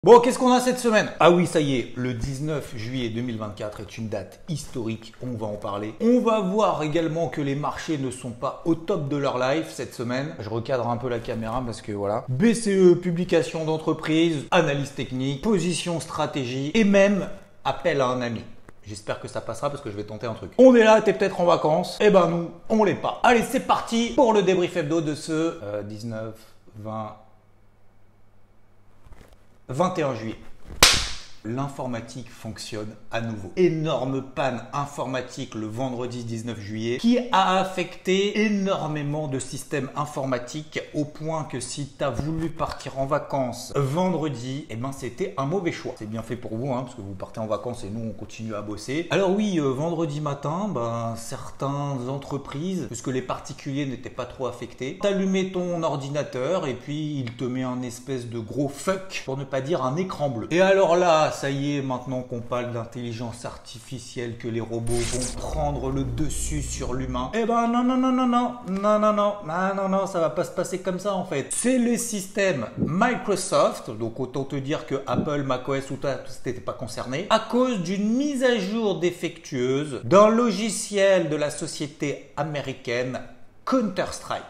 Bon, qu'est-ce qu'on a cette semaine? Ah oui, ça y est, le 19 juillet 2024 est une date historique, on va en parler. On va voir également que les marchés ne sont pas au top de leur life cette semaine. Je recadre un peu la caméra parce que voilà. BCE, publication d'entreprise, analyse technique, position stratégie et même appel à un ami. J'espère que ça passera parce que je vais tenter un truc. On est là, t'es peut-être en vacances. Eh ben nous, on l'est pas. Allez, c'est parti pour le débrief hebdo de ce 19, 20... 21 juillet. L'informatique fonctionne à nouveau. Énorme panne informatique le vendredi 19 juillet qui a affecté énormément de systèmes informatiques au point que si tu as voulu partir en vacances vendredi, eh ben c'était un mauvais choix. C'est bien fait pour vous parce que vous partez en vacances et nous on continue à bosser. Alors oui, vendredi matin, certaines entreprises, puisque les particuliers n'étaient pas trop affectés, t'allumais ton ordinateur et puis il te met un espèce de gros fuck, pour ne pas dire un écran bleu. Et alors là, ça y est, maintenant qu'on parle d'intelligence artificielle, que les robots vont prendre le dessus sur l'humain. Eh ben non, ça va pas se passer comme ça en fait. C'est le système Microsoft, donc autant te dire que Apple, macOS ou tout n'était pas concerné, à cause d'une mise à jour défectueuse d'un logiciel de la société américaine Counter-Strike.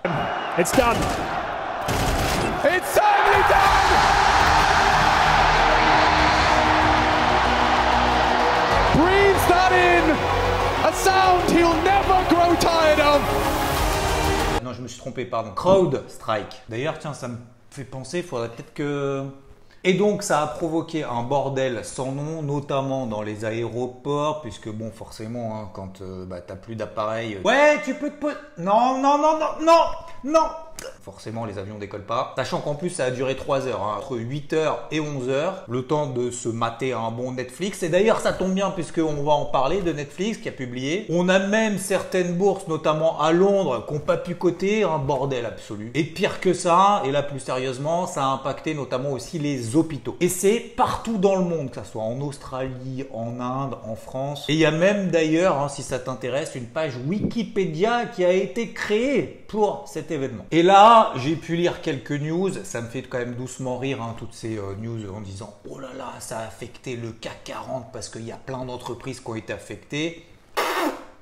It's done. It's certainly done. Breathes that in, a sound he'll never grow tired of. Non, je me suis trompé, pardon. CrowdStrike. D'ailleurs, tiens, ça me fait penser, il faudrait peut-être que... Et donc, ça a provoqué un bordel sans nom, notamment dans les aéroports, puisque bon, forcément, quand t'as plus d'appareil... Ouais, tu peux te poser... Non. Forcément, les avions décollent pas. Sachant qu'en plus, ça a duré 3 heures, entre 8 heures et 11 heures, le temps de se mater un bon Netflix. Et d'ailleurs, ça tombe bien puisqu'on va en parler de Netflix qui a publié. On a même certaines bourses, notamment à Londres, qui n'ont pas pu coter, un bordel absolu. Et pire que ça, et là plus sérieusement, ça a impacté notamment aussi les hôpitaux. Et c'est partout dans le monde, que ça soit en Australie, en Inde, en France. Et il y a même d'ailleurs, si ça t'intéresse, une page Wikipédia qui a été créée pour cet événement. Et là, j'ai pu lire quelques news, ça me fait quand même doucement rire toutes ces news en disant « Oh là là, ça a affecté le CAC 40 parce qu'il y a plein d'entreprises qui ont été affectées ».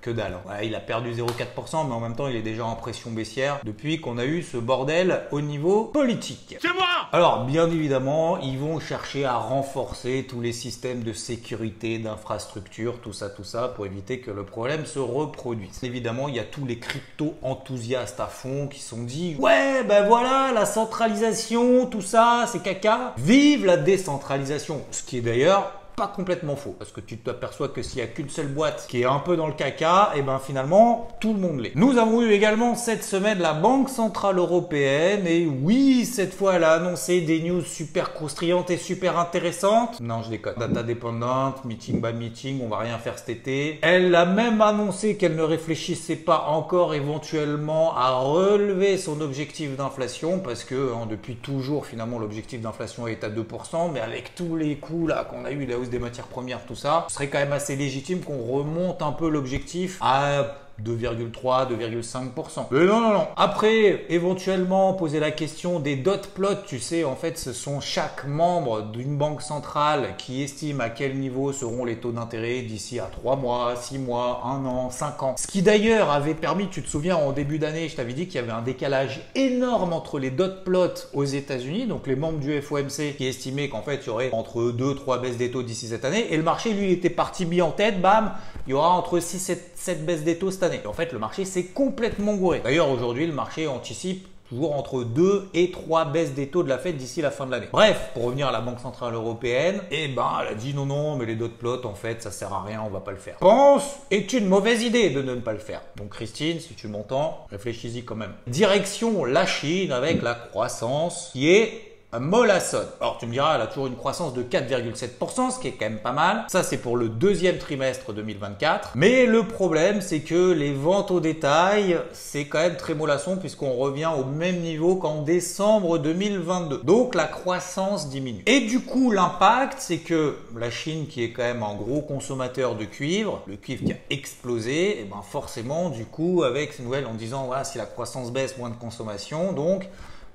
Que dalle. Ouais, il a perdu 0,4%, mais en même temps, il est déjà en pression baissière depuis qu'on a eu ce bordel au niveau politique. C'est moi. Alors, bien évidemment, ils vont chercher à renforcer tous les systèmes de sécurité, d'infrastructure, tout ça, pour éviter que le problème se reproduise. Évidemment, il y a tous les crypto-enthousiastes à fond qui se sont dit « Ouais, ben voilà, la centralisation, tout ça, c'est caca. Vive la décentralisation !» Ce qui est d'ailleurs pas complètement faux, parce que tu t'aperçois que s'il n'y a qu'une seule boîte qui est un peu dans le caca, et ben finalement tout le monde l'est. Nous avons eu également cette semaine la Banque Centrale Européenne, et oui, cette fois elle a annoncé des news super croustillantes et super intéressantes. Non, je déconne. Data dépendante, meeting by meeting, on va rien faire cet été. Elle a même annoncé qu'elle ne réfléchissait pas encore éventuellement à relever son objectif d'inflation, parce que depuis toujours finalement l'objectif d'inflation est à 2%, mais avec tous les coûts là qu'on a eu, la hausse des matières premières, tout ça, ce serait quand même assez légitime qu'on remonte un peu l'objectif à 2,3, 2,5%. Mais non. Après, éventuellement, poser la question des dot plots. Tu sais, en fait, ce sont chaque membre d'une banque centrale qui estime à quel niveau seront les taux d'intérêt d'ici à 3 mois, 6 mois, 1 an, 5 ans. Ce qui d'ailleurs avait permis, tu te souviens, en début d'année, je t'avais dit qu'il y avait un décalage énorme entre les dot plots aux États-Unis, donc les membres du FOMC qui estimaient qu'en fait, il y aurait entre 2-3 baisses des taux d'ici cette année, et le marché, lui, il était parti mis en tête, bam, il y aura entre 6 et 7 baisses des taux cette année. Et en fait, le marché s'est complètement gouré. D'ailleurs, aujourd'hui, le marché anticipe toujours entre 2 et 3 baisses des taux de la Fed d'ici la fin de l'année. Bref, pour revenir à la Banque Centrale Européenne, elle a dit non, mais les dot plots, en fait, ça sert à rien, on va pas le faire. Pense est une mauvaise idée de ne pas le faire. Donc Christine, si tu m'entends, réfléchis-y quand même. Direction la Chine avec la croissance qui est mollassonne. Alors tu me diras, elle a toujours une croissance de 4,7%, ce qui est quand même pas mal. Ça, c'est pour le deuxième trimestre 2024. Mais le problème, c'est que les ventes au détail, c'est quand même très mollasson puisqu'on revient au même niveau qu'en décembre 2022. Donc la croissance diminue. Et du coup, l'impact, c'est que la Chine, qui est quand même un gros consommateur de cuivre, le cuivre qui a explosé, et ben forcément, du coup, avec ces nouvelles en disant, voilà, si la croissance baisse, moins de consommation, donc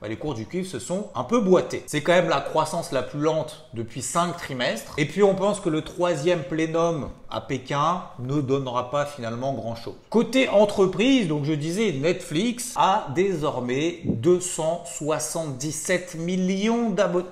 les cours du cuivre se sont un peu boités. C'est quand même la croissance la plus lente depuis 5 trimestres. Et puis on pense que le 3e plénum à Pékin ne donnera pas finalement grand-chose. Côté entreprise, donc je disais, Netflix a désormais 277 millions d'abonnés.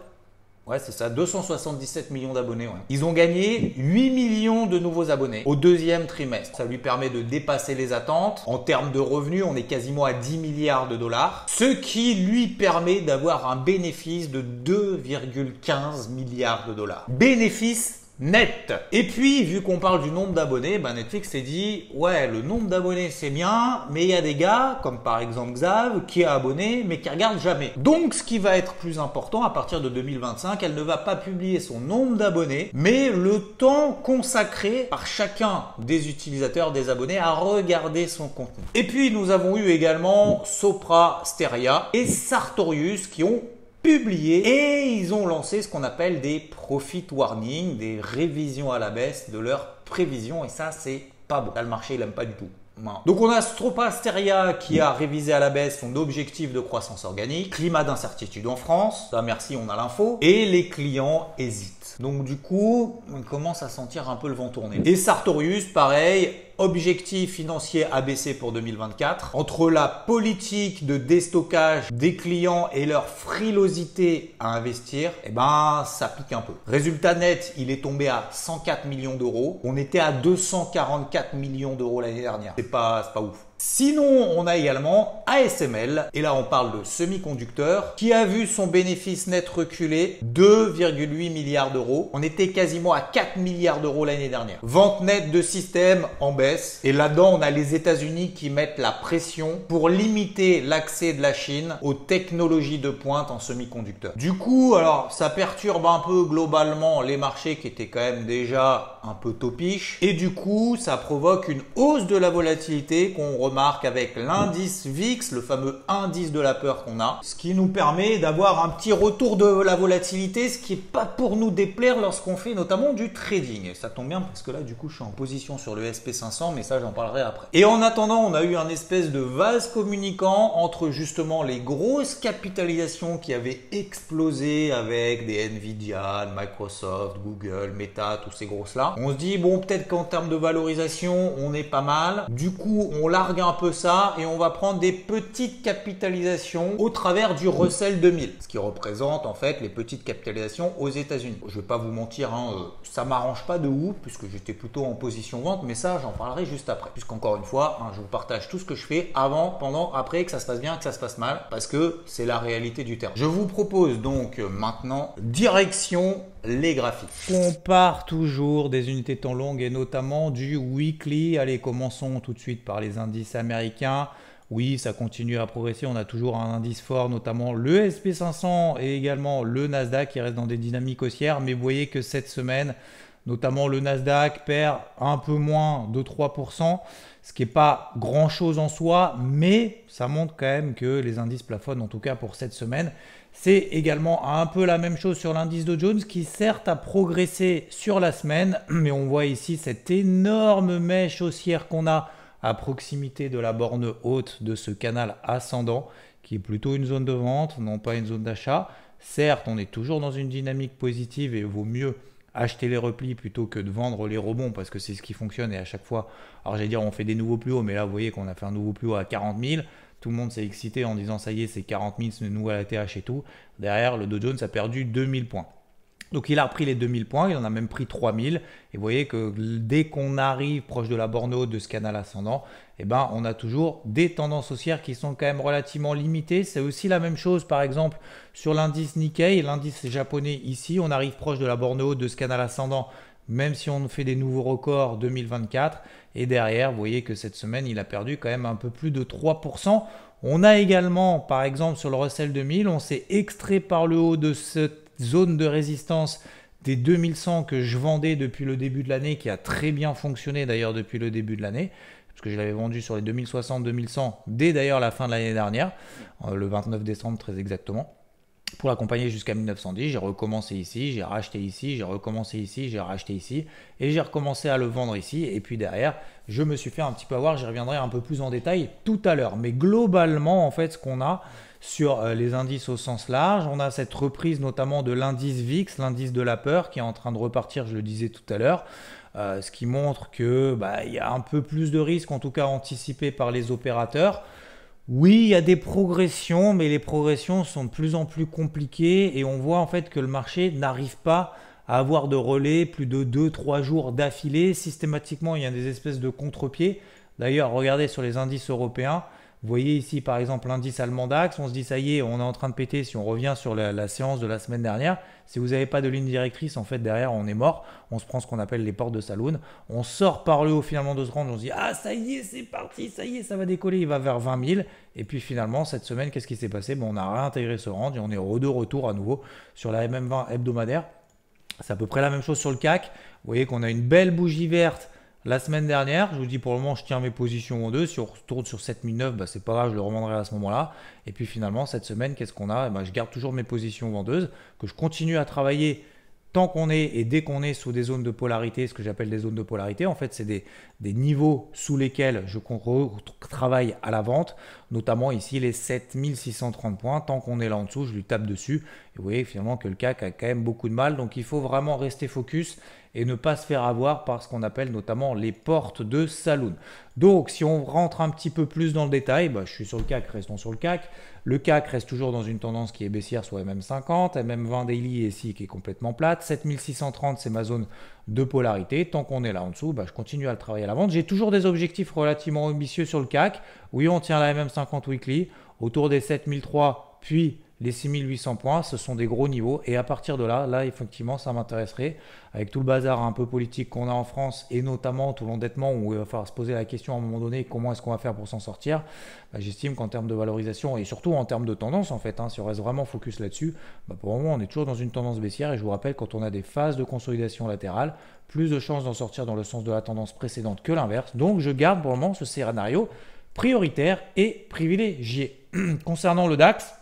Ouais, c'est ça, 277 millions d'abonnés. Ouais. Ils ont gagné 8 millions de nouveaux abonnés au 2e trimestre. Ça lui permet de dépasser les attentes. En termes de revenus, on est quasiment à 10 milliards de dollars, ce qui lui permet d'avoir un bénéfice de 2,15 milliards de dollars. Bénéfice net. Et puis, vu qu'on parle du nombre d'abonnés, Netflix s'est dit, ouais, le nombre d'abonnés c'est bien, mais il y a des gars, comme par exemple Xav, qui est abonné, mais qui regarde jamais. Donc, ce qui va être plus important, à partir de 2025, elle ne va pas publier son nombre d'abonnés, mais le temps consacré par chacun des utilisateurs, des abonnés, à regarder son contenu. Et puis, nous avons eu également Sopra Steria et Sartorius qui ont publié et ils ont lancé ce qu'on appelle des profit warnings, des révisions à la baisse de leurs prévisions et ça c'est pas bon. Là le marché il aime pas du tout. Non. Donc on a Sopra Steria qui a révisé à la baisse son objectif de croissance organique, climat d'incertitude en France, ça merci on a l'info, et les clients hésitent. Donc du coup on commence à sentir un peu le vent tourner. Et Sartorius pareil, objectif financier abaissé pour 2024. Entre la politique de déstockage des clients et leur frilosité à investir, ça pique un peu. Résultat net, il est tombé à 104 millions d'euros. On était à 244 millions d'euros l'année dernière. C'est pas ouf. Sinon, on a également ASML, et là on parle de semi-conducteurs, qui a vu son bénéfice net reculer 2,8 milliards d'euros. On était quasiment à 4 milliards d'euros l'année dernière. Vente nette de systèmes en baisse, et là-dedans on a les États-Unis qui mettent la pression pour limiter l'accès de la Chine aux technologies de pointe en semi-conducteurs. Du coup, alors ça perturbe un peu globalement les marchés qui étaient quand même déjà un peu topiches, et du coup ça provoque une hausse de la volatilité qu'on remarque avec l'indice VIX, le fameux indice de la peur qu'on a, ce qui nous permet d'avoir un petit retour de la volatilité, ce qui n'est pas pour nous déplaire lorsqu'on fait notamment du trading. Et ça tombe bien parce que là du coup je suis en position sur le SP500, mais ça j'en parlerai après. Et en attendant, on a eu un espèce de vase communicant entre justement les grosses capitalisations qui avaient explosé avec des Nvidia, Microsoft, Google, Meta, tous ces grosses là. On se dit bon, peut-être qu'en termes de valorisation on est pas mal. Du coup on largue un peu ça et on va prendre des petites capitalisations au travers du Russell 2000, ce qui représente en fait les petites capitalisations aux États-Unis. Je vais pas vous mentir, ça m'arrange pas de ouf puisque j'étais plutôt en position vente, mais ça j'en parlerai juste après. Puisqu'encore une fois, je vous partage tout ce que je fais avant, pendant, après, que ça se passe bien, que ça se passe mal, parce que c'est la réalité du terrain. Je vous propose donc maintenant direction les graphiques. On part toujours des unités de temps longues et notamment du weekly. Allez, commençons tout de suite par les indices américains. Oui, ça continue à progresser. On a toujours un indice fort, notamment le SP500 et également le Nasdaq qui reste dans des dynamiques haussières. Mais vous voyez que cette semaine, notamment le Nasdaq perd un peu moins de 3%, ce qui n'est pas grand-chose en soi, mais ça montre quand même que les indices plafonnent, en tout cas pour cette semaine. C'est également un peu la même chose sur l'indice Dow Jones qui certes a progressé sur la semaine, mais on voit ici cette énorme mèche haussière qu'on a à proximité de la borne haute de ce canal ascendant qui est plutôt une zone de vente, non pas une zone d'achat. Certes, on est toujours dans une dynamique positive et il vaut mieux acheter les replis plutôt que de vendre les rebonds parce que c'est ce qui fonctionne et à chaque fois, alors j'allais dire on fait des nouveaux plus hauts, mais là vous voyez qu'on a fait un nouveau plus haut à 40 000. Tout le monde s'est excité en disant ça y est, c'est 40 000, c'est une nouvelle ATH et tout. Derrière, le Dow Jones a perdu 2000 points. Donc il a repris les 2000 points, il en a même pris 3000. Et vous voyez que dès qu'on arrive proche de la borne haute de ce canal ascendant, on a toujours des tendances haussières qui sont quand même relativement limitées. C'est aussi la même chose par exemple sur l'indice Nikkei, l'indice japonais ici. On arrive proche de la borne haute de ce canal ascendant, même si on fait des nouveaux records 2024. Et derrière, vous voyez que cette semaine, il a perdu quand même un peu plus de 3%. On a également, par exemple, sur le Russell 2000, on s'est extrait par le haut de cette zone de résistance des 2100 que je vendais depuis le début de l'année, qui a très bien fonctionné d'ailleurs depuis le début de l'année, parce que je l'avais vendu sur les 2060-2100 dès d'ailleurs la fin de l'année dernière, le 29 décembre très exactement. Pour l'accompagner jusqu'à 1910, j'ai recommencé ici, j'ai racheté ici, j'ai recommencé ici, j'ai racheté ici et j'ai recommencé à le vendre ici. Et puis derrière, je me suis fait un petit peu avoir, j'y reviendrai un peu plus en détail tout à l'heure. Mais globalement, en fait, ce qu'on a, sur les indices au sens large. On a cette reprise notamment de l'indice VIX, l'indice de la peur, qui est en train de repartir, je le disais tout à l'heure. Ce qui montre que y a un peu plus de risques, en tout cas anticipés par les opérateurs. Oui, il y a des progressions, mais les progressions sont de plus en plus compliquées et on voit en fait que le marché n'arrive pas à avoir de relais plus de 2-3 jours d'affilée. Systématiquement, il y a des espèces de contre-pieds. D'ailleurs, regardez sur les indices européens. Vous voyez ici par exemple l'indice allemand DAX, on se dit ça y est, on est en train de péter si on revient sur la séance de la semaine dernière. Si vous n'avez pas de ligne directrice, en fait derrière on est mort, on se prend ce qu'on appelle les portes de saloon. On sort par le haut finalement de ce range, on se dit ah ça y est c'est parti, ça y est ça va décoller, il va vers 20 000. Et puis finalement cette semaine qu'est-ce qui s'est passé? On a réintégré ce range et on est de retour à nouveau sur la MM20 hebdomadaire. C'est à peu près la même chose sur le CAC. Vous voyez qu'on a une belle bougie verte la semaine dernière. Je vous dis pour le moment, je tiens mes positions en deux. Si on retourne sur 7009, c'est pas grave, je le revendrai à ce moment-là. Et puis finalement, cette semaine, qu'est-ce qu'on a? Je garde toujours mes positions vendeuses, que je continue à travailler tant qu'on est et dès qu'on est sous des zones de polarité, ce que j'appelle des zones de polarité. En fait, c'est des niveaux sous lesquels je travaille à la vente, notamment ici les 7630 points. Tant qu'on est là en dessous, je lui tape dessus. Et vous voyez finalement que le CAC a quand même beaucoup de mal. Donc, il faut vraiment rester focus et ne pas se faire avoir par ce qu'on appelle notamment les portes de saloon. Donc, si on rentre un petit peu plus dans le détail, je suis sur le CAC, restons sur le CAC. Le CAC reste toujours dans une tendance qui est baissière sur MM50, MM20 daily ici qui est complètement plate. 7630, c'est ma zone de polarité. Tant qu'on est là en dessous, je continue à le travailler à la vente. J'ai toujours des objectifs relativement ambitieux sur le CAC. Oui, on tient la MM50 weekly autour des 7003, puis les 6800 points, ce sont des gros niveaux. Et à partir de là, effectivement, ça m'intéresserait. Avec tout le bazar un peu politique qu'on a en France et notamment tout l'endettement où il va falloir se poser la question à un moment donné, comment est-ce qu'on va faire pour s'en sortir? J'estime qu'en termes de valorisation et surtout en termes de tendance, en fait, si on reste vraiment focus là-dessus, pour le moment, on est toujours dans une tendance baissière. Et je vous rappelle, quand on a des phases de consolidation latérale, plus de chances d'en sortir dans le sens de la tendance précédente que l'inverse. Donc, je garde pour le moment ce scénario prioritaire et privilégié. Concernant le DAX,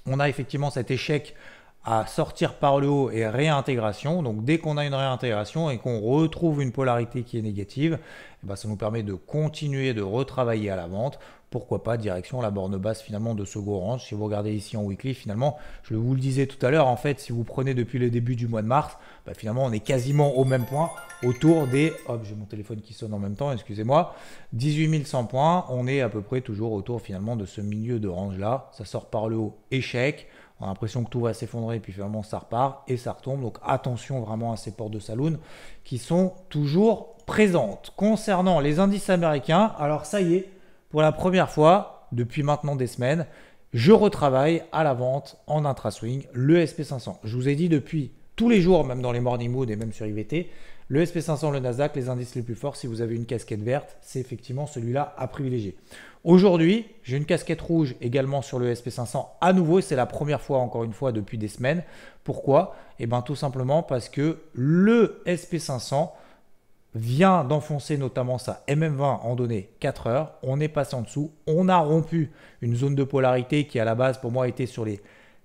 on a effectivement cet échec à sortir par le haut et réintégration. Donc dès qu'on a une réintégration et qu'on retrouve une polarité qui est négative, ça nous permet de continuer de retravailler à la vente. Pourquoi pas direction la borne basse finalement de ce gros range. Si vous regardez ici en weekly, finalement, je vous le disais tout à l'heure, en fait, si vous prenez depuis le début du mois de mars, finalement, on est quasiment au même point, autour des, hop, j'ai mon téléphone qui sonne en même temps, excusez-moi, 18 100 points. On est à peu près toujours autour finalement de ce milieu de range là. Ça sort par le haut, échec. On a l'impression que tout va s'effondrer, puis finalement ça repart et ça retombe. Donc attention vraiment à ces portes de saloon qui sont toujours présentes. Concernant les indices américains, alors ça y est, pour la première fois depuis maintenant des semaines, je retravaille à la vente en intra-swing le SP500. Je vous ai dit depuis tous les jours, même dans les morning mood et même sur IVT, le SP500, le Nasdaq, les indices les plus forts, si vous avez une casquette verte, c'est effectivement celui-là à privilégier. Aujourd'hui, j'ai une casquette rouge également sur le SP500 à nouveau. C'est la première fois, encore une fois, depuis des semaines. Pourquoi? Tout simplement parce que le SP500 vient d'enfoncer notamment sa MM20 en données 4 heures. On est passé en dessous. On a rompu une zone de polarité qui, à la base, pour moi, était sur les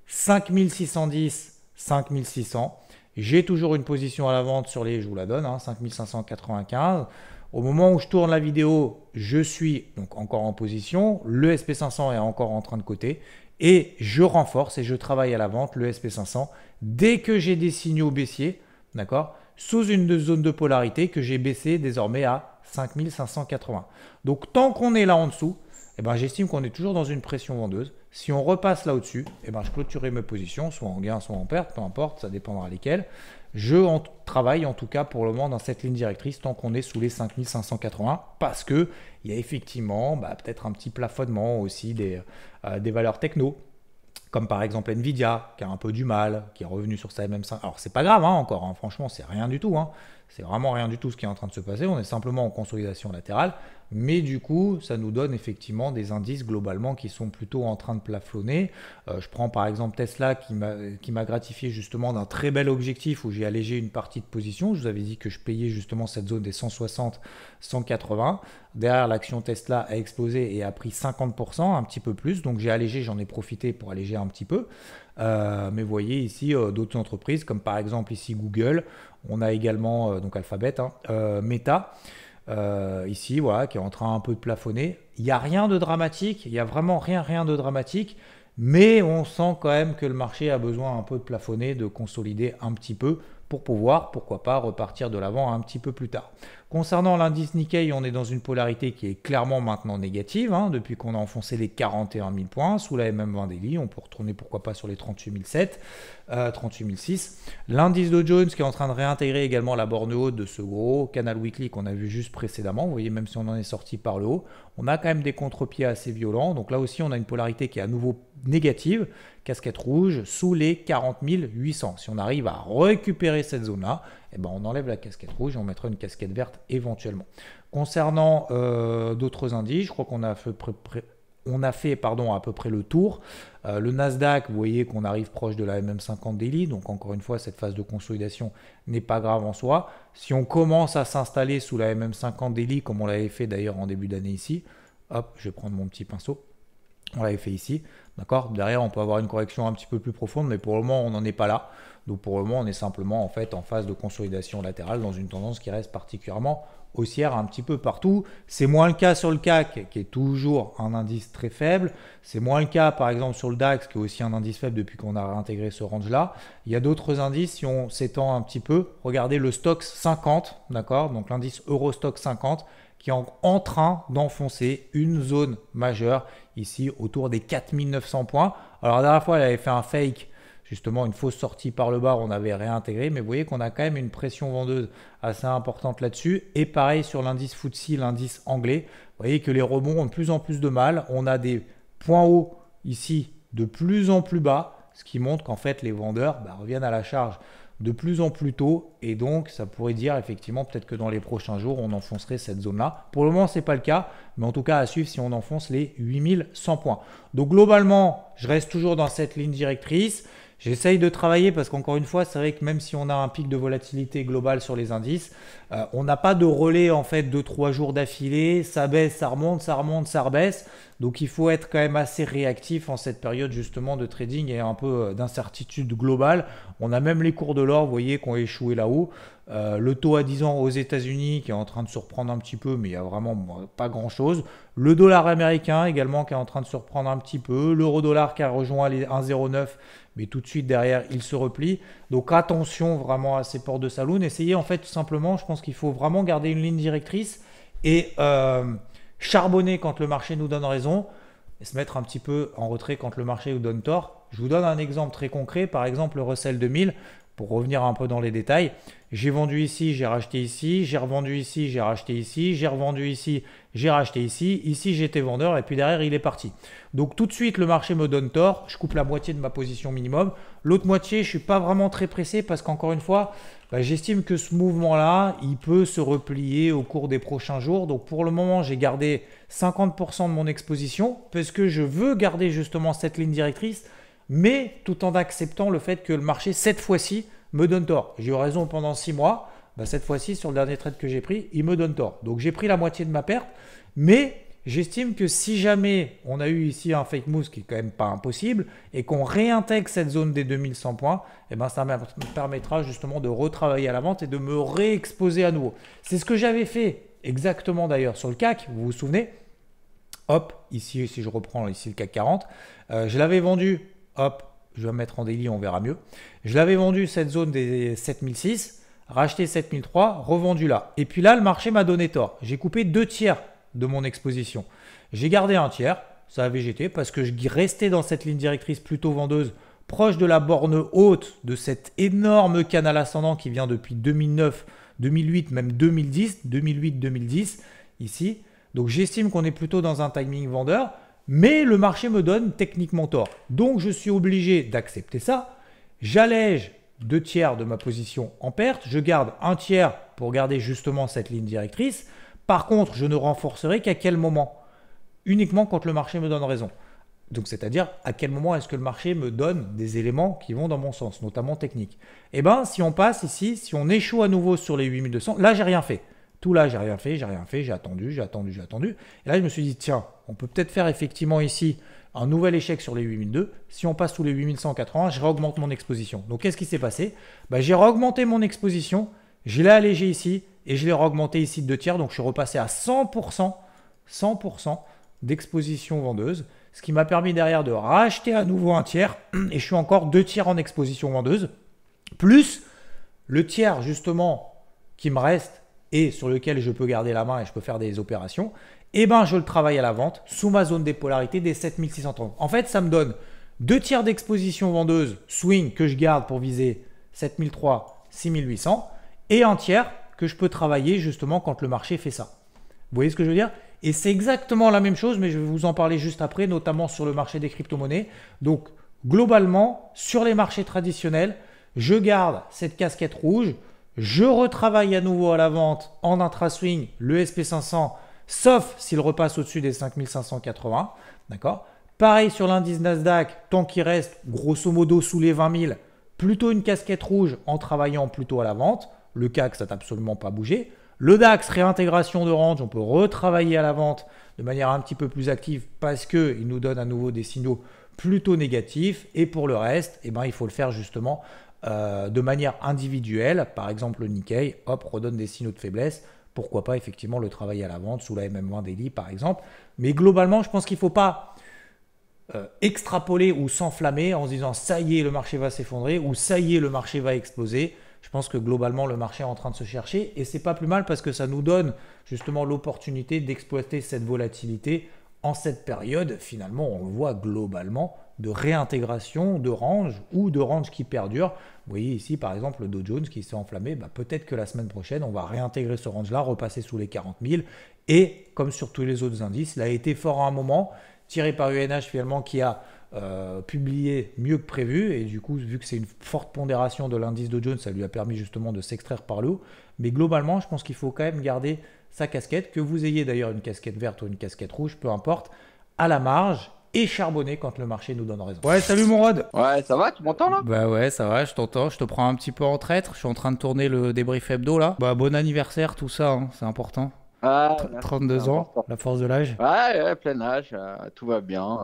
5610, 5600. J'ai toujours une position à la vente sur les, je vous la donne, 5595. Au moment où je tourne la vidéo, je suis donc encore en position. Le SP500 est encore en train de coter. Et je renforce et je travaille à la vente le SP500 dès que j'ai des signaux baissiers, d'accord, sous une zone de polarité que j'ai baissé désormais à 5580. Donc tant qu'on est là en dessous, j'estime qu'on est toujours dans une pression vendeuse. Si on repasse là au-dessus, je clôturerai mes positions, soit en gain, soit en perte, peu importe, ça dépendra lesquelles. Je travaille en tout cas pour le moment dans cette ligne directrice tant qu'on est sous les 5580 parce qu'il y a effectivement peut-être un petit plafonnement aussi des valeurs techno. Comme par exemple Nvidia qui a un peu du mal, qui est revenu sur sa MM5. Alors c'est pas grave encore, franchement c'est rien du tout. C'est vraiment rien du tout ce qui est en train de se passer. On est simplement en consolidation latérale. Mais du coup, ça nous donne effectivement des indices globalement qui sont plutôt en train de plafonner. Je prends par exemple Tesla qui m'a gratifié justement d'un très bel objectif où j'ai allégé une partie de position. Je vous avais dit que je payais justement cette zone des 160, 180. Derrière, l'action Tesla a explosé et a pris 50%, un petit peu plus. Donc j'ai allégé, j'en ai profité pour alléger un petit peu. Mais vous voyez ici d'autres entreprises comme par exemple ici Google. On a également donc Alphabet, Meta. Ici, voilà, qui est en train un peu de plafonner. Il n'y a rien de dramatique, il n'y a vraiment rien de dramatique, mais on sent quand même que le marché a besoin un peu de plafonner, de consolider un petit peu pour pouvoir, pourquoi pas, repartir de l'avant un petit peu plus tard. Concernant l'indice Nikkei, on est dans une polarité qui est clairement maintenant négative, depuis qu'on a enfoncé les 41 000 points sous la MM20 Daily. On peut retourner pourquoi pas sur les 38 007, 38 006. L'indice Dow Jones qui est en train de réintégrer également la borne haute de ce gros canal weekly qu'on a vu juste précédemment. Vous voyez, même si on en est sorti par le haut, on a quand même des contre-pieds assez violents. Donc là aussi, on a une polarité qui est à nouveau négative. Casquette rouge sous les 40 800. Si on arrive à récupérer cette zone-là, on enlève la casquette rouge et on mettra une casquette verte éventuellement. Concernant d'autres indices, je crois qu'on a fait à peu près le tour. Le Nasdaq, vous voyez qu'on arrive proche de la MM50 Daily, donc encore une fois, cette phase de consolidation n'est pas grave en soi. Si on commence à s'installer sous la MM50 Daily, comme on l'avait fait d'ailleurs en début d'année ici, hop, je vais prendre mon petit pinceau. On l'avait fait ici, d'accord. Derrière, on peut avoir une correction un petit peu plus profonde, mais pour le moment, on n'en est pas là. Donc pour le moment, on est simplement en fait en phase de consolidation latérale dans une tendance qui reste particulièrement haussière un petit peu partout. C'est moins le cas sur le CAC, qui est toujours un indice très faible. C'est moins le cas, par exemple, sur le DAX, qui est aussi un indice faible depuis qu'on a réintégré ce range-là. Il y a d'autres indices, si on s'étend un petit peu, regardez le Stoxx 50, d'accord. Donc l'indice Eurostoxx 50, qui est en train d'enfoncer une zone majeure ici autour des 4900 points. Alors la dernière fois, elle avait fait un fake, justement une fausse sortie par le bas, on avait réintégré, mais vous voyez qu'on a quand même une pression vendeuse assez importante là-dessus. Et pareil sur l'indice FTSE, l'indice anglais, vous voyez que les rebonds ont de plus en plus de mal. On a des points hauts ici de plus en plus bas, ce qui montre qu'en fait les vendeurs reviennent à la charge de plus en plus tôt, et donc ça pourrait dire effectivement peut-être que dans les prochains jours on enfoncerait cette zone là. Pour le moment c'est pas le cas, mais en tout cas à suivre si on enfonce les 8100 points. Donc globalement je reste toujours dans cette ligne directrice. J'essaye de travailler parce qu'encore une fois, c'est vrai que même si on a un pic de volatilité globale sur les indices, on n'a pas de relais en fait de 3 jours d'affilée. Ça baisse, ça remonte, ça remonte, ça rebaisse. Donc il faut être quand même assez réactif en cette période justement de trading et un peu d'incertitude globale. On a même les cours de l'or, vous voyez, qui ont échoué là-haut. Le taux à 10 ans aux États-Unis qui est en train de surprendre un petit peu, mais il n'y a vraiment pas grand-chose. Le dollar américain également qui est en train de surprendre un petit peu. L'euro-dollar qui a rejoint les 1,09, mais tout de suite derrière, il se replie. Donc attention vraiment à ces portes de saloon. Essayez en fait tout simplement, je pense qu'il faut vraiment garder une ligne directrice et charbonner quand le marché nous donne raison et se mettre un petit peu en retrait quand le marché nous donne tort. Je vous donne un exemple très concret, par exemple le Russell 2000. Pour revenir un peu dans les détails, j'ai vendu ici, j'ai racheté ici, j'ai revendu ici, j'ai racheté ici, j'ai revendu ici, j'ai racheté ici, ici j'étais vendeur et puis derrière il est parti. Donc tout de suite le marché me donne tort, je coupe la moitié de ma position minimum. L'autre moitié, je ne suis pas vraiment très pressé parce qu'encore une fois, j'estime que ce mouvement-là, il peut se replier au cours des prochains jours. Donc pour le moment, j'ai gardé 50% de mon exposition parce que je veux garder justement cette ligne directrice, mais tout en acceptant le fait que le marché, cette fois-ci, me donne tort. J'ai eu raison pendant 6 mois. Cette fois-ci, sur le dernier trade que j'ai pris, il me donne tort. Donc, j'ai pris la moitié de ma perte. Mais j'estime que si jamais on a eu ici un fake move, ce qui n'est quand même pas impossible, et qu'on réintègre cette zone des 2100 points, ça me permettra justement de retravailler à la vente et de me réexposer à nouveau. C'est ce que j'avais fait exactement d'ailleurs sur le CAC, vous vous souvenez? Hop, ici, si je reprends ici le CAC 40, je l'avais vendu. Hop, je vais me mettre en daily, on verra mieux. Je l'avais vendu cette zone des 7006, racheté 7003, revendu là. Et puis là, le marché m'a donné tort. J'ai coupé 2 tiers de mon exposition. J'ai gardé un tiers, ça a végété parce que je restais dans cette ligne directrice plutôt vendeuse, proche de la borne haute de cet énorme canal ascendant qui vient depuis 2009, 2008, même 2010, 2008-2010 ici. Donc j'estime qu'on est plutôt dans un timing vendeur. Mais le marché me donne techniquement tort. Donc, je suis obligé d'accepter ça. J'allège 2 tiers de ma position en perte. Je garde 1 tiers pour garder justement cette ligne directrice. Par contre, je ne renforcerai qu'à quel moment? Uniquement quand le marché me donne raison. Donc, c'est-à-dire à quel moment est-ce que le marché me donne des éléments qui vont dans mon sens, notamment techniques. Si on passe ici, si on échoue à nouveau sur les 8200, là, j'ai rien fait. Tout là, j'ai rien fait, j'ai attendu. Et là, je me suis dit, tiens, on peut peut-être faire effectivement ici un nouvel échec sur les 8002. Si on passe sous les 8180, je réaugmente mon exposition. Donc, qu'est-ce qui s'est passé? J'ai réaugmenté mon exposition, je l'ai allégé ici et je l'ai réaugmenté ici de 2 tiers. Donc, je suis repassé à 100% d'exposition vendeuse, Ce qui m'a permis derrière de racheter à nouveau un tiers. Et je suis encore 2 tiers en exposition vendeuse. Plus le tiers justement qui me reste et sur lequel je peux garder la main et je peux faire des opérations. Et ben je le travaille à la vente sous ma zone des polarités des 7630. En fait, ça me donne 2 tiers d'exposition vendeuse swing que je garde pour viser 7003, 6800 et un tiers que je peux travailler justement quand le marché fait ça. Vous voyez ce que je veux dire? Et c'est exactement la même chose, mais je vais vous en parler juste après, notamment sur le marché des crypto-monnaies. Donc, globalement, sur les marchés traditionnels, je garde cette casquette rouge. Je retravaille à nouveau à la vente en intra-swing le SP500, sauf s'il repasse au-dessus des 5580. D'accord? Pareil sur l'indice Nasdaq, tant qu'il reste grosso modo sous les 20 000, plutôt une casquette rouge en travaillant plutôt à la vente. Le CAC, ça n'a absolument pas bougé. Le DAX, réintégration de range, on peut retravailler à la vente de manière un petit peu plus active parce qu'il nous donne à nouveau des signaux plutôt négatifs. Et pour le reste, eh ben, il faut le faire justement de manière individuelle. Par exemple, le Nikkei, hop, redonne des signaux de faiblesse. Pourquoi pas effectivement le travailler à la vente sous la MM20 daily par exemple. Mais globalement, je pense qu'il ne faut pas extrapoler ou s'enflammer en se disant ça y est, le marché va s'effondrer ou ça y est, le marché va exploser. Je pense que globalement, le marché est en train de se chercher et c'est pas plus mal parce que ça nous donne justement l'opportunité d'exploiter cette volatilité en cette période. Finalement, on le voit globalement de réintégration de range ou de range qui perdure. Vous voyez ici, par exemple, le Dow Jones qui s'est enflammé. Peut-être que la semaine prochaine, on va réintégrer ce range-là, repasser sous les 40 000 et comme sur tous les autres indices, il a été fort à un moment, tiré par UNH finalement qui a publié mieux que prévu et du coup vu que c'est une forte pondération de l'indice Dow Jones, ça lui a permis justement de s'extraire par le haut. Mais globalement, je pense qu'il faut quand même garder sa casquette, que vous ayez d'ailleurs une casquette verte ou une casquette rouge, peu importe, à la marge et charbonner quand le marché nous donne raison. Ouais, salut mon Rod. Ouais, ça va, tu m'entends là? Bah ouais, ça va, je t'entends, je te prends un petit peu en traître, je suis en train de tourner le débrief hebdo là. Bah bon anniversaire, tout ça, hein, c'est important. Ah, 32 ans, la force de l'âge. Ouais, plein âge, tout va bien,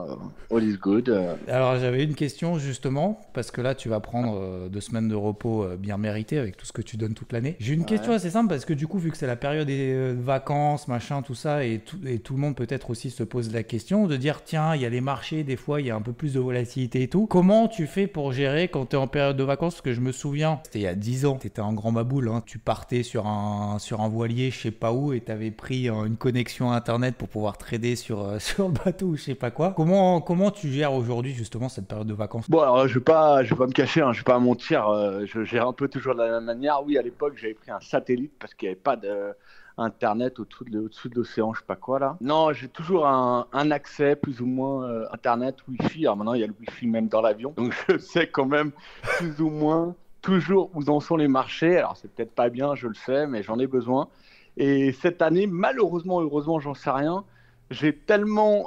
all is good. Alors j'avais une question justement, parce que là tu vas prendre 2 semaines de repos bien méritées avec tout ce que tu donnes toute l'année. J'ai une question assez simple parce que du coup vu que c'est la période des vacances, machin, tout ça, et tout le monde peut-être aussi se pose la question de dire tiens, il y a les marchés, des fois il y a un peu plus de volatilité et tout. Comment tu fais pour gérer quand tu es en période de vacances? Parce que je me souviens, c'était il y a 10 ans, tu étais un grand maboule, hein. Tu partais sur un voilier je sais pas où et tu avais pris une connexion internet pour pouvoir trader sur le bateau ou je sais pas quoi. Comment tu gères aujourd'hui justement cette période de vacances? Bon, alors je vais pas me cacher, hein, je vais pas mentir, je gère un peu toujours de la même manière. Oui, à l'époque, j'avais pris un satellite parce qu'il n'y avait pas d'internet au-dessus de l'océan, je sais pas quoi là. Non, j'ai toujours un accès plus ou moins internet, wifi. Alors maintenant, il y a le wifi même dans l'avion, donc je sais quand même plus ou moins toujours où en sont les marchés. Alors c'est peut-être pas bien, je le sais, mais j'en ai besoin. Et cette année, malheureusement, heureusement, j'en sais rien, j'ai tellement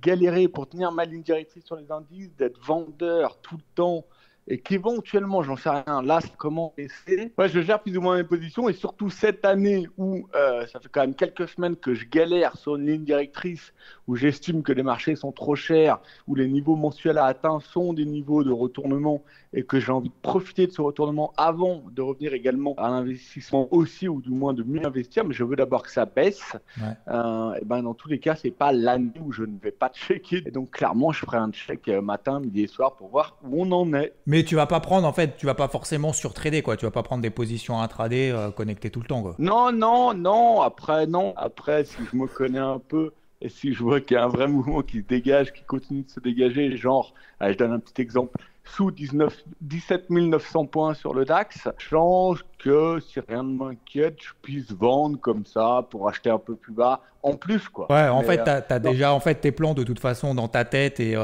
galéré pour tenir ma ligne directrice sur les indices, d'être vendeur tout le temps, et qu'éventuellement, j'en sais rien, là, c'est comment essayer. Ouais, je gère plus ou moins mes positions, et surtout cette année où ça fait quand même quelques semaines que je galère sur une ligne directrice, où j'estime que les marchés sont trop chers, où les niveaux mensuels à atteindre sont des niveaux de retournement, et que j'ai envie de profiter de ce retournement avant de revenir également à l'investissement aussi, ou du moins de mieux investir, mais je veux d'abord que ça baisse. Ouais. Et ben dans tous les cas, c'est pas l'année où je ne vais pas checker. Et donc clairement, je ferai un check matin, midi et soir pour voir où on en est. Mais tu vas pas prendre, en fait, tu vas pas forcément surtrader, quoi. Tu vas pas prendre des positions intraday connectées tout le temps, quoi. Non. Après, si je me connais un peu, et si je vois qu'il y a un vrai mouvement qui se dégage, qui continue de se dégager, genre, je donne un petit exemple, sous 17 900 points sur le DAX, je pense que si rien ne m'inquiète, je puisse vendre comme ça pour acheter un peu plus bas en plus, quoi. Ouais, en fait, t'as déjà en fait tes plans de toute façon dans ta tête et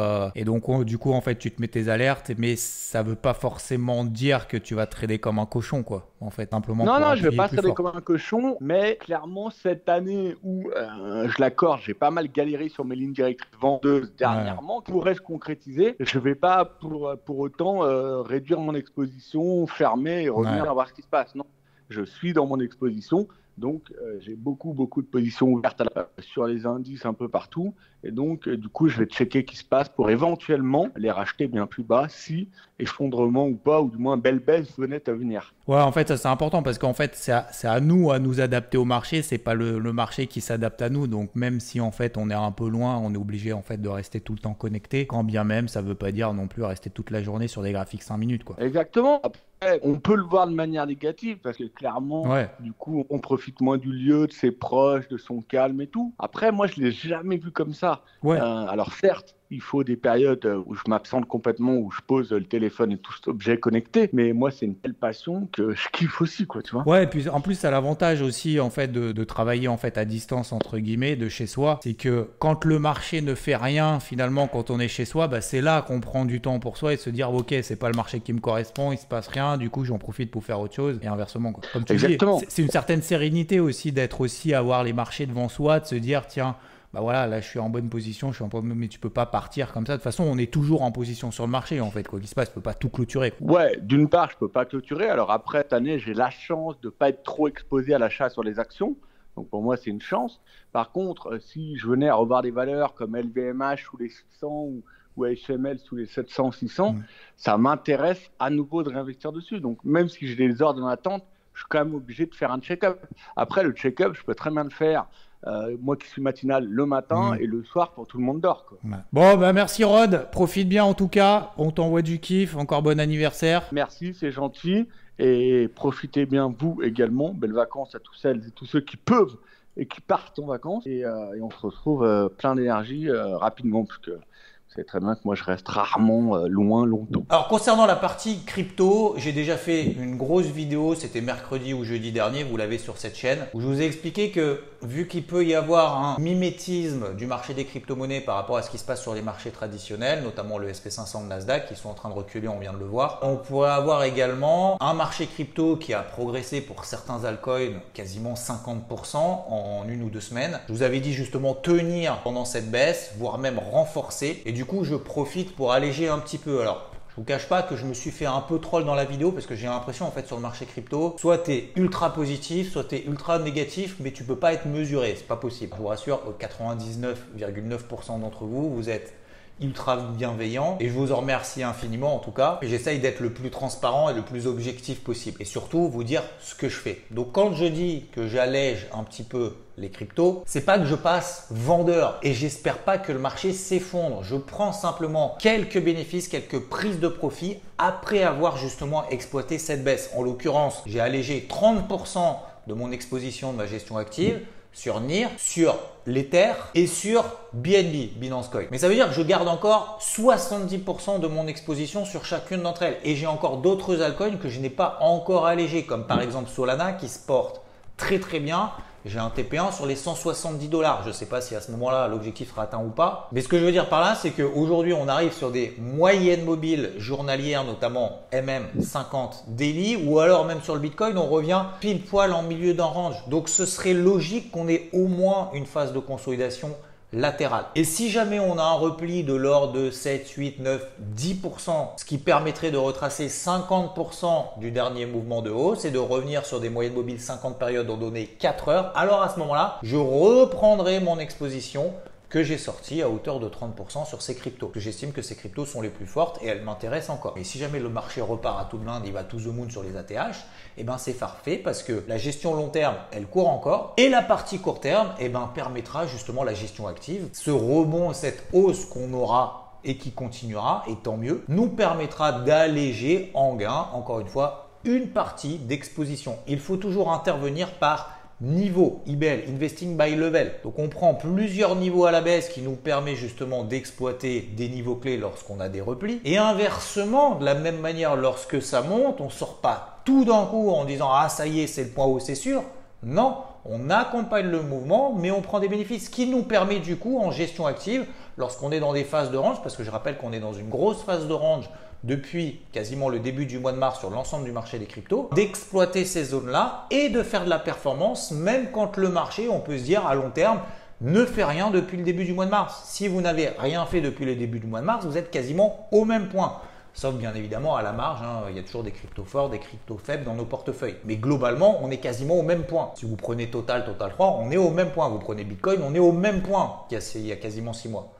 donc du coup en fait tu te mets tes alertes, mais ça veut pas forcément dire que tu vas trader comme un cochon, quoi. En fait, simplement. Non, je vais pas trader comme un cochon, mais clairement cette année où je l'accorde, j'ai pas mal galéré sur mes lignes directrices vendeuses dernièrement, pourrait se concrétiser. Je vais pas pour autant réduire mon exposition, fermer et revenir à voir ce qui se passe. Non, je suis dans mon exposition. Donc, j'ai beaucoup de positions ouvertes sur les indices un peu partout. Et donc, du coup, je vais checker ce qui se passe pour éventuellement les racheter bien plus bas si effondrement ou pas, ou du moins belle baisse venait à venir. Ouais, en fait, ça c'est important parce qu'en fait, c'est à nous à nous adapter au marché. C'est pas le marché qui s'adapte à nous. Donc, même si en fait on est un peu loin, on est obligé en fait de rester tout le temps connecté. Quand bien même, ça veut pas dire non plus rester toute la journée sur des graphiques 5 minutes, quoi. Exactement. Après, on peut le voir de manière négative parce que clairement, du coup, on profite moins du lieu, de ses proches, de son calme et tout. Après, moi, je l'ai jamais vu comme ça. Ouais. Alors certes, il faut des périodes où je m'absente complètement, où je pose le téléphone et tout cet objet connecté. Mais moi, c'est une telle passion que je kiffe aussi, quoi, tu vois. Ouais, et puis en plus, ça a l'avantage aussi en fait de travailler en fait à distance entre guillemets de chez soi. C'est que quand le marché ne fait rien, finalement, quand on est chez soi, bah, c'est là qu'on prend du temps pour soi et se dire ok, c'est pas le marché qui me correspond, il se passe rien. Du coup, j'en profite pour faire autre chose et inversement, quoi. Comme tu dis, c'est une certaine sérénité aussi d'être aussi avoir les marchés devant soi, de se dire tiens. Bah voilà, là je suis en bonne position, mais tu peux pas partir comme ça. De toute façon, on est toujours en position sur le marché en fait. Quoi qu'il se passe, tu peux pas tout clôturer, quoi. Ouais, d'une part, je peux pas clôturer. Alors après, cette année, j'ai la chance de pas être trop exposé à l'achat sur les actions. Donc pour moi, c'est une chance. Par contre, si je venais à revoir des valeurs comme LVMH sous les 600 ou HML sous les 700, 600, ça m'intéresse à nouveau de réinvestir dessus. Donc même si j'ai des ordres en attente, je suis quand même obligé de faire un check-up. Après, le check-up, je peux très bien le faire. Moi qui suis matinal le matin et le soir quand tout le monde dort, quoi. Ouais. Bon, bah merci Rod, profite bien en tout cas, on t'envoie du kiff, encore bon anniversaire. Merci, c'est gentil et profitez bien vous également, belles vacances à tous celles et tous ceux qui peuvent et qui partent en vacances et on se retrouve plein d'énergie rapidement parce que c'est très bien que moi je reste rarement loin longtemps. Alors concernant la partie crypto, j'ai déjà fait une grosse vidéo, c'était mercredi ou jeudi dernier, vous l'avez sur cette chaîne, où je vous ai expliqué que vu qu'il peut y avoir un mimétisme du marché des crypto-monnaies par rapport à ce qui se passe sur les marchés traditionnels, notamment le SP500 de Nasdaq qui sont en train de reculer, on vient de le voir, on pourrait avoir également un marché crypto qui a progressé pour certains altcoins quasiment 50% en 1 ou 2 semaines. Je vous avais dit justement tenir pendant cette baisse, voire même renforcer. Et du coup, je profite pour alléger un petit peu. Alors, je vous cache pas que je me suis fait un peu troll dans la vidéo parce que j'ai l'impression en fait sur le marché crypto, soit tu es ultra positif, soit tu es ultra négatif, mais tu peux pas être mesuré, c'est pas possible. Je vous rassure, 99,9% d'entre vous, vous êtes ultra bienveillant et je vous en remercie infiniment en tout cas. J'essaye d'être le plus transparent et le plus objectif possible et surtout vous dire ce que je fais. Donc quand je dis que j'allège un petit peu les cryptos, c'est pas que je passe vendeur et j'espère pas que le marché s'effondre. Je prends simplement quelques bénéfices, quelques prises de profit après avoir justement exploité cette baisse. En l'occurrence, j'ai allégé 30% de mon exposition de ma gestion active sur NIR, sur l'Ether et sur BNB, Binance Coin. Mais ça veut dire que je garde encore 70% de mon exposition sur chacune d'entre elles. Et j'ai encore d'autres altcoins que je n'ai pas encore allégés, comme par exemple Solana qui se porte très très bien. J'ai un TP1 sur les 170 $. Je ne sais pas si à ce moment-là, l'objectif sera atteint ou pas. Mais ce que je veux dire par là, c'est qu'aujourd'hui, on arrive sur des moyennes mobiles journalières, notamment MM50 daily, ou alors même sur le Bitcoin, on revient pile poil en milieu d'un range. Donc, ce serait logique qu'on ait au moins une phase de consolidation latérale. Et si jamais on a un repli de l'ordre de 7, 8, 9, 10%, ce qui permettrait de retracer 50% du dernier mouvement de hausse et de revenir sur des moyennes mobiles 50 périodes en données 4 heures, alors à ce moment-là, je reprendrai mon exposition que j'ai sorti à hauteur de 30% sur ces cryptos. J'estime que ces cryptos sont les plus fortes et elles m'intéressent encore. Et si jamais le marché repart à tout de l'Inde, il va to the moon sur les ATH, eh ben c'est parfait parce que la gestion long terme, elle court encore et la partie court terme, eh ben permettra justement la gestion active. Ce rebond, cette hausse qu'on aura et qui continuera, et tant mieux, nous permettra d'alléger en gain, encore une fois, une partie d'exposition. Il faut toujours intervenir par niveau, IBL, Investing by Level. Donc on prend plusieurs niveaux à la baisse qui nous permet justement d'exploiter des niveaux clés lorsqu'on a des replis. Et inversement, de la même manière, lorsque ça monte, on ne sort pas tout d'un coup en disant « Ah ça y est, c'est le point haut, c'est sûr ». Non, on accompagne le mouvement, mais on prend des bénéfices, ce qui nous permet du coup en gestion active, lorsqu'on est dans des phases de range, parce que je rappelle qu'on est dans une grosse phase de range depuis quasiment le début du mois de mars sur l'ensemble du marché des cryptos, d'exploiter ces zones-là et de faire de la performance, même quand le marché, on peut se dire à long terme, ne fait rien depuis le début du mois de mars. Si vous n'avez rien fait depuis le début du mois de mars, vous êtes quasiment au même point. Sauf bien évidemment à la marge, hein, il y a toujours des cryptos forts, des cryptos faibles dans nos portefeuilles. Mais globalement, on est quasiment au même point. Si vous prenez Total 3, on est au même point. Vous prenez Bitcoin, on est au même point qu'il y a quasiment 6 mois.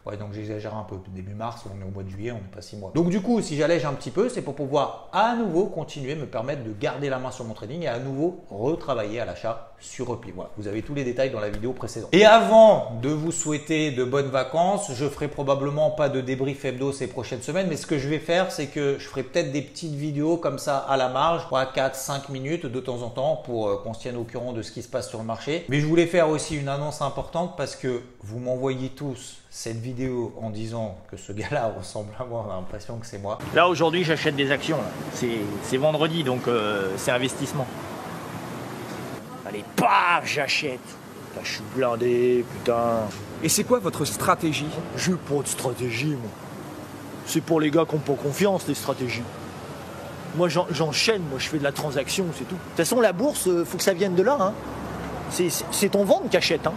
Ouais, donc j'exagère un peu. Début mars, on est au mois de juillet, on n'est pas 6 mois. Donc du coup, si j'allège un petit peu, c'est pour pouvoir à nouveau continuer, me permettre de garder la main sur mon trading et à nouveau retravailler à l'achat sur repli. Voilà, vous avez tous les détails dans la vidéo précédente. Et avant de vous souhaiter de bonnes vacances, je ferai probablement pas de débrief hebdo ces prochaines semaines, mais ce que je vais faire, c'est que je ferai peut-être des petites vidéos comme ça à la marge, 3, 4, 5 minutes de temps en temps pour qu'on se tienne au courant de ce qui se passe sur le marché. Mais je voulais faire aussi une annonce importante parce que vous m'envoyez tous cette vidéo en disant que ce gars-là ressemble à moi, on a l'impression que c'est moi. Là aujourd'hui j'achète des actions, c'est vendredi donc c'est investissement. Allez, paf, j'achète. Là, je suis blindé, putain. Et c'est quoi votre stratégie? J'ai pas de stratégie, moi. C'est pour les gars qui n'ont pas confiance, les stratégies. Moi j'enchaîne, moi je fais de la transaction, c'est tout. De toute façon la bourse, faut que ça vienne de là. Hein. C'est ton ventre qui achète. Hein.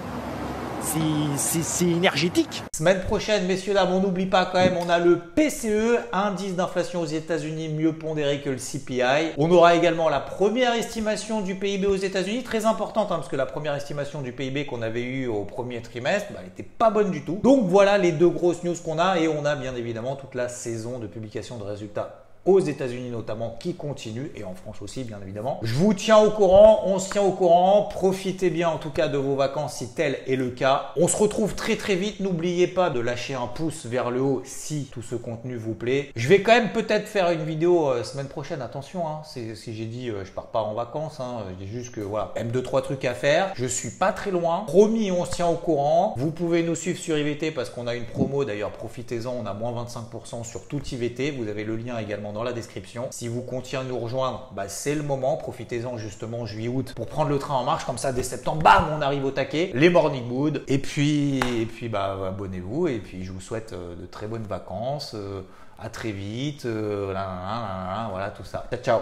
C'est énergétique. Semaine prochaine, messieurs, dames, on n'oublie pas quand même, on a le PCE, indice d'inflation aux États-Unis mieux pondéré que le CPI. On aura également la première estimation du PIB aux États-Unis, très importante, hein, parce que la première estimation du PIB qu'on avait eue au premier trimestre, elle n'était pas bonne du tout. Donc voilà les deux grosses news qu'on a et on a bien évidemment toute la saison de publication de résultats aux États-Unis notamment qui continue et en France aussi bien évidemment. Je vous tiens au courant, on se tient au courant, profitez bien en tout cas de vos vacances si tel est le cas. On se retrouve très très vite, n'oubliez pas de lâcher un pouce vers le haut si tout ce contenu vous plaît. Je vais quand même peut-être faire une vidéo semaine prochaine, attention, hein, si j'ai dit je pars pas en vacances, hein, je dis juste que voilà, même 2-3 trucs à faire, je suis pas très loin, promis on se tient au courant. Vous pouvez nous suivre sur IVT parce qu'on a une promo d'ailleurs, profitez-en, on a moins 25% sur tout IVT, vous avez le lien également dans la description. Si vous comptiez nous rejoindre, bah, c'est le moment. Profitez-en justement juillet-août pour prendre le train en marche. Comme ça, dès septembre, bam, on arrive au taquet. Les morning mood. Et puis bah, abonnez-vous. Et puis, je vous souhaite de très bonnes vacances. À très vite. Voilà tout ça. Ciao, ciao.